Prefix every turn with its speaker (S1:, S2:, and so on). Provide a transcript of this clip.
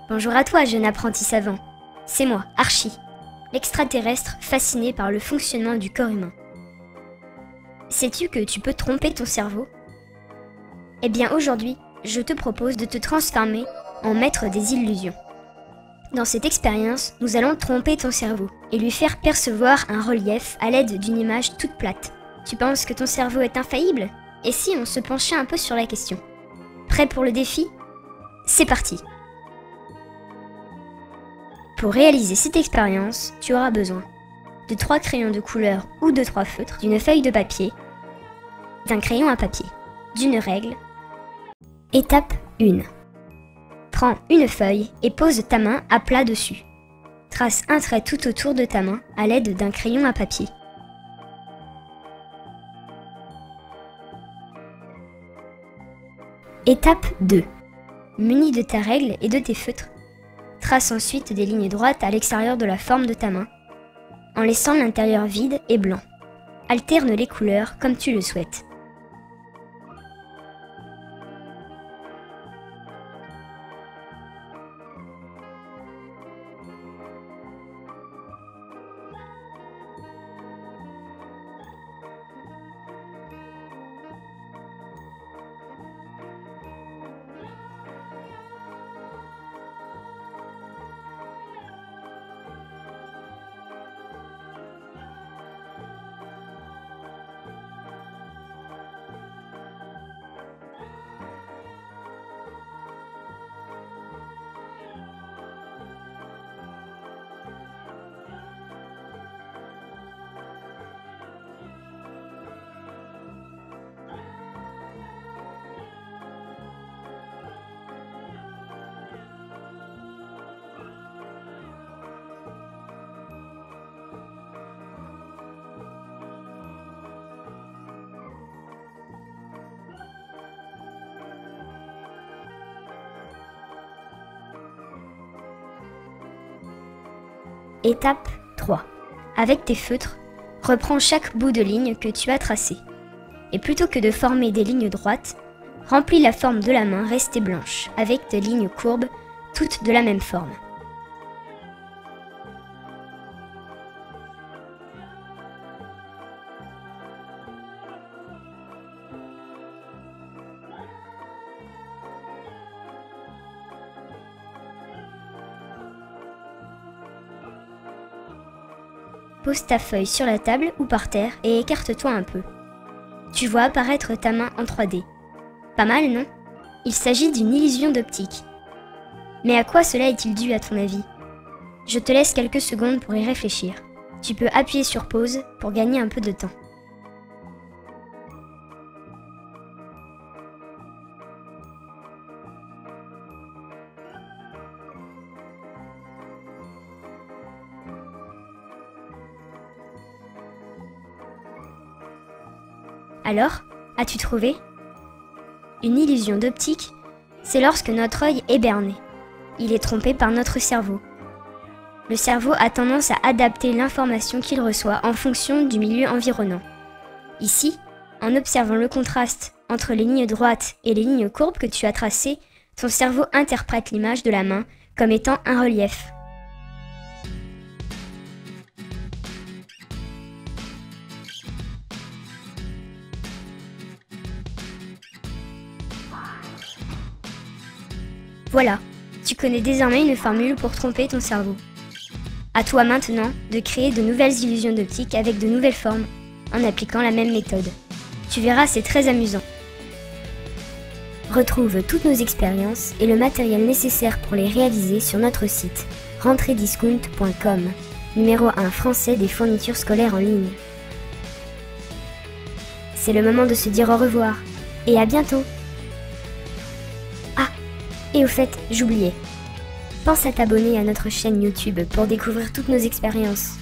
S1: Bonjour à toi, jeune apprenti savant. C'est moi, Archie, l'extraterrestre fasciné par le fonctionnement du corps humain. Sais-tu que tu peux tromper ton cerveau? Eh bien aujourd'hui, je te propose de te transformer en maître des illusions. Dans cette expérience, nous allons tromper ton cerveau et lui faire percevoir un relief à l'aide d'une image toute plate. Tu penses que ton cerveau est infaillible? Et si on se penchait un peu sur la question? Prêt pour le défi? C'est parti! Pour réaliser cette expérience, tu auras besoin de 3 crayons de couleur ou de 3 feutres, d'une feuille de papier, d'un crayon à papier, d'une règle. Étape 1. Prends une feuille et pose ta main à plat dessus. Trace un trait tout autour de ta main à l'aide d'un crayon à papier. Étape 2. Muni de ta règle et de tes feutres, trace ensuite des lignes droites à l'extérieur de la forme de ta main, en laissant l'intérieur vide et blanc. Alterne les couleurs comme tu le souhaites. Étape 3. Avec tes feutres, reprends chaque bout de ligne que tu as tracé. Et plutôt que de former des lignes droites, remplis la forme de la main restée blanche avec des lignes courbes, toutes de la même forme. Pose ta feuille sur la table ou par terre et écarte-toi un peu. Tu vois apparaître ta main en 3D. Pas mal, non? Il s'agit d'une illusion d'optique. Mais à quoi cela est-il dû à ton avis? Je te laisse quelques secondes pour y réfléchir. Tu peux appuyer sur pause pour gagner un peu de temps. Alors, as-tu trouvé? Une illusion d'optique, c'est lorsque notre œil est berné. Il est trompé par notre cerveau. Le cerveau a tendance à adapter l'information qu'il reçoit en fonction du milieu environnant. Ici, en observant le contraste entre les lignes droites et les lignes courbes que tu as tracées, ton cerveau interprète l'image de la main comme étant un relief. Voilà, tu connais désormais une formule pour tromper ton cerveau. À toi maintenant de créer de nouvelles illusions d'optique avec de nouvelles formes, en appliquant la même méthode. Tu verras, c'est très amusant. Retrouve toutes nos expériences et le matériel nécessaire pour les réaliser sur notre site rentrediscount.com, numéro 1 français des fournitures scolaires en ligne. C'est le moment de se dire au revoir, et à bientôt! Et au fait, j'oubliais. Pense à t'abonner à notre chaîne YouTube pour découvrir toutes nos expériences.